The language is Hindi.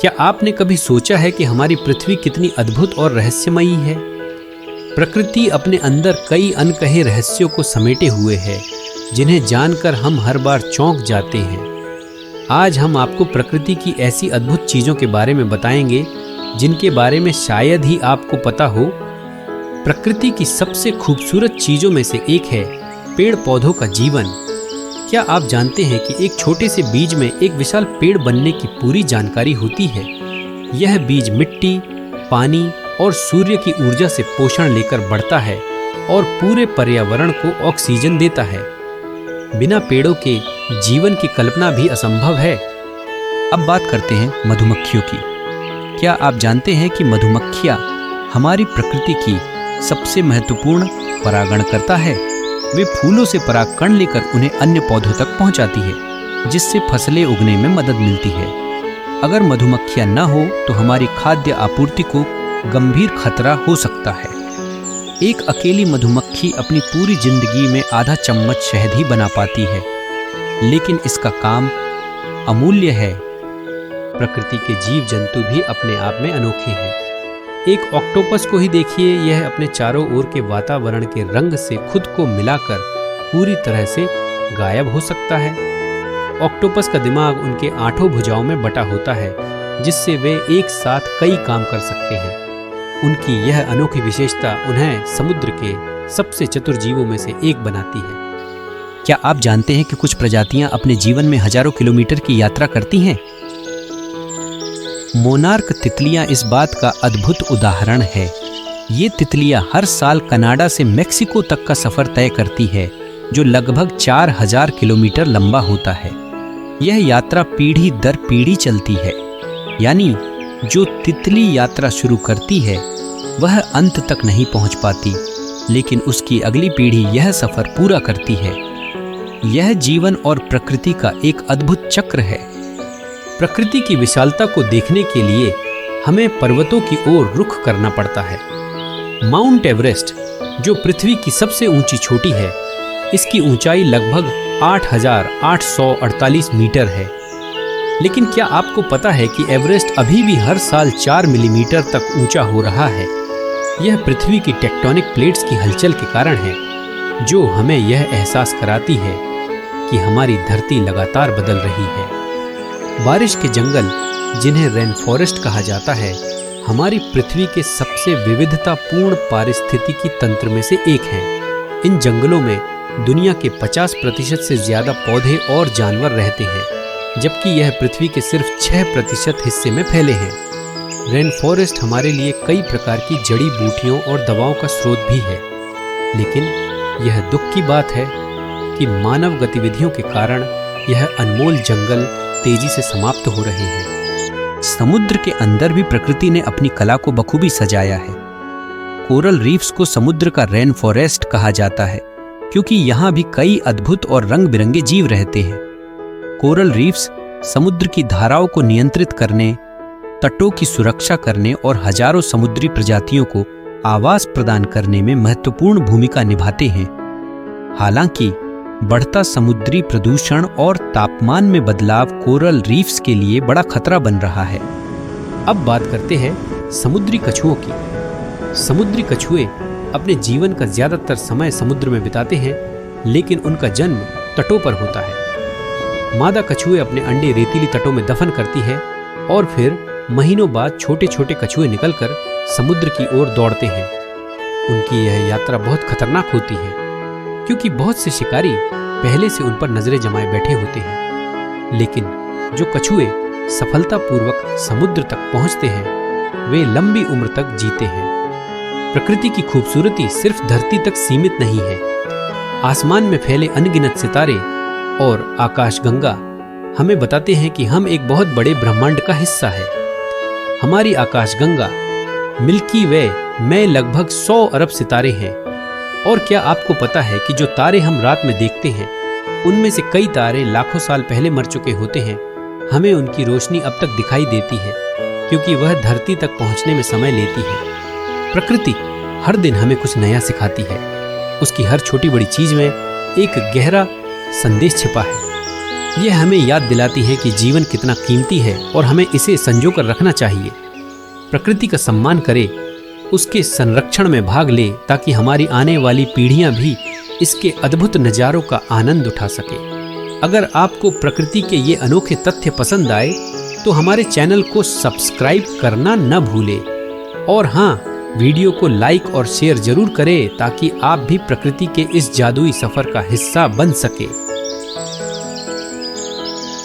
क्या आपने कभी सोचा है कि हमारी पृथ्वी कितनी अद्भुत और रहस्यमयी है? प्रकृति अपने अंदर कई अनकहे रहस्यों को समेटे हुए है, जिन्हें जानकर हम हर बार चौंक जाते हैं। आज हम आपको प्रकृति की ऐसी अद्भुत चीजों के बारे में बताएंगे जिनके बारे में शायद ही आपको पता हो। प्रकृति की सबसे खूबसूरत चीजों में से एक है पेड़ पौधों का जीवन। क्या आप जानते हैं कि एक छोटे से बीज में एक विशाल पेड़ बनने की पूरी जानकारी होती है? यह बीज मिट्टी, पानी और सूर्य की ऊर्जा से पोषण लेकर बढ़ता है और पूरे पर्यावरण को ऑक्सीजन देता है। बिना पेड़ों के जीवन की कल्पना भी असंभव है। अब बात करते हैं मधुमक्खियों की। क्या आप जानते हैं कि मधुमक्खियाँ हमारी प्रकृति की सबसे महत्वपूर्ण परागणकर्ता है? वे फूलों से परागकण लेकर उन्हें अन्य पौधों तक पहुंचाती है, जिससे फसलें उगने में मदद मिलती है। अगर मधुमक्खियां न हो तो हमारी खाद्य आपूर्ति को गंभीर खतरा हो सकता है। एक अकेली मधुमक्खी अपनी पूरी जिंदगी में आधा चम्मच शहद ही बना पाती है, लेकिन इसका काम अमूल्य है। प्रकृति के जीव जंतु भी अपने आप में अनोखे हैं। एक ऑक्टोपस को ही देखिए, यह अपने चारों ओर के वातावरण के रंग से खुद को मिलाकर पूरी तरह से गायब हो सकता है। ऑक्टोपस का दिमाग उनके 8 भुजाओं में बटा होता है, जिससे वे एक साथ कई काम कर सकते हैं। उनकी यह अनोखी विशेषता उन्हें समुद्र के सबसे चतुर जीवों में से एक बनाती है। क्या आप जानते हैं कि कुछ प्रजातियां अपने जीवन में हजारों किलोमीटर की यात्रा करती हैं? मोनार्क तितलियां इस बात का अद्भुत उदाहरण है। ये तितलियां हर साल कनाडा से मेक्सिको तक का सफर तय करती है, जो लगभग 4000 किलोमीटर लंबा होता है। यह यात्रा पीढ़ी दर पीढ़ी चलती है, यानी जो तितली यात्रा शुरू करती है वह अंत तक नहीं पहुंच पाती, लेकिन उसकी अगली पीढ़ी यह सफर पूरा करती है। यह जीवन और प्रकृति का एक अद्भुत चक्र है। प्रकृति की विशालता को देखने के लिए हमें पर्वतों की ओर रुख करना पड़ता है। माउंट एवरेस्ट, जो पृथ्वी की सबसे ऊंची चोटी है, इसकी ऊंचाई लगभग 8,848 मीटर है। लेकिन क्या आपको पता है कि एवरेस्ट अभी भी हर साल 4 मिलीमीटर तक ऊंचा हो रहा है? यह पृथ्वी की टेक्टोनिक प्लेट्स की हलचल के कारण है, जो हमें यह एहसास कराती है कि हमारी धरती लगातार बदल रही है। बारिश के जंगल, जिन्हें रेन फॉरेस्ट कहा जाता है, हमारी पृथ्वी के सबसे विविधतापूर्ण पारिस्थितिकी तंत्र में से एक हैं। इन जंगलों में दुनिया के 50% से ज्यादा पौधे और जानवर रहते हैं, जबकि यह पृथ्वी के सिर्फ 6% हिस्से में फैले हैं। रेन फॉरेस्ट हमारे लिए कई प्रकार की जड़ी बूटियों और दवाओं का स्रोत भी है, लेकिन यह दुख की बात है कि मानव गतिविधियों के कारण यह अनमोल जंगल तेजी से समाप्त हो रहे हैं। समुद्र के अंदर भी प्रकृति ने अपनी कला को बखूबी सजाया है। कोरल रीफ्स को समुद्र का रेन फॉरेस्ट कहा जाता है, क्योंकि यहाँ भी कई अद्भुत और रंग बिरंगे जीव रहते हैं। कोरल रीफ्स समुद्र की धाराओं को नियंत्रित करने, तटों की सुरक्षा करने और हजारों समुद्री प्रजातियों को आवास प्रदान करने में महत्वपूर्ण भूमिका निभाते हैं। हालांकि बढ़ता समुद्री प्रदूषण और तापमान में बदलाव कोरल रीफ्स के लिए बड़ा खतरा बन रहा है। अब बात करते हैं समुद्री कछुओं की। समुद्री कछुए अपने जीवन का ज्यादातर समय समुद्र में बिताते हैं, लेकिन उनका जन्म तटों पर होता है। मादा कछुए अपने अंडे रेतीली तटों में दफन करती है और फिर महीनों बाद छोटे छोटे कछुए निकलकर समुद्र की ओर दौड़ते हैं। उनकी यह यात्रा बहुत खतरनाक होती है, क्योंकि बहुत से शिकारी पहले से उन पर नजरें जमाए बैठे होते हैं। लेकिन जो कछुए सफलतापूर्वक समुद्र तक पहुंचते हैं, वे लंबी उम्र तक जीते हैं। प्रकृति की खूबसूरती सिर्फ धरती तक सीमित नहीं है। आसमान में फैले अनगिनत सितारे और आकाशगंगा हमें बताते हैं कि हम एक बहुत बड़े ब्रह्मांड का हिस्सा है। हमारी आकाशगंगा मिल्की वे में लगभग 100 अरब सितारे हैं। और क्या आपको पता है कि जो तारे हम रात में देखते हैं, उनमें से कई तारे लाखों साल पहले मर चुके होते हैं। हमें उनकी रोशनी अब तक दिखाई देती है, क्योंकि वह धरती तक पहुंचने में समय लेती है। प्रकृति हर दिन हमें कुछ नया सिखाती है। उसकी हर छोटी बड़ी चीज में एक गहरा संदेश छिपा है। यह हमें याद दिलाती है कि जीवन कितना कीमती है और हमें इसे संजो कर रखना चाहिए। प्रकृति का सम्मान करें, उसके संरक्षण में भाग ले ताकि हमारी आने वाली पीढ़ियां भी इसके अद्भुत नज़ारों का आनंद उठा सके। अगर आपको प्रकृति के ये अनोखे तथ्य पसंद आए तो हमारे चैनल को सब्सक्राइब करना न भूलें और हाँ, वीडियो को लाइक और शेयर जरूर करें ताकि आप भी प्रकृति के इस जादुई सफर का हिस्सा बन सके।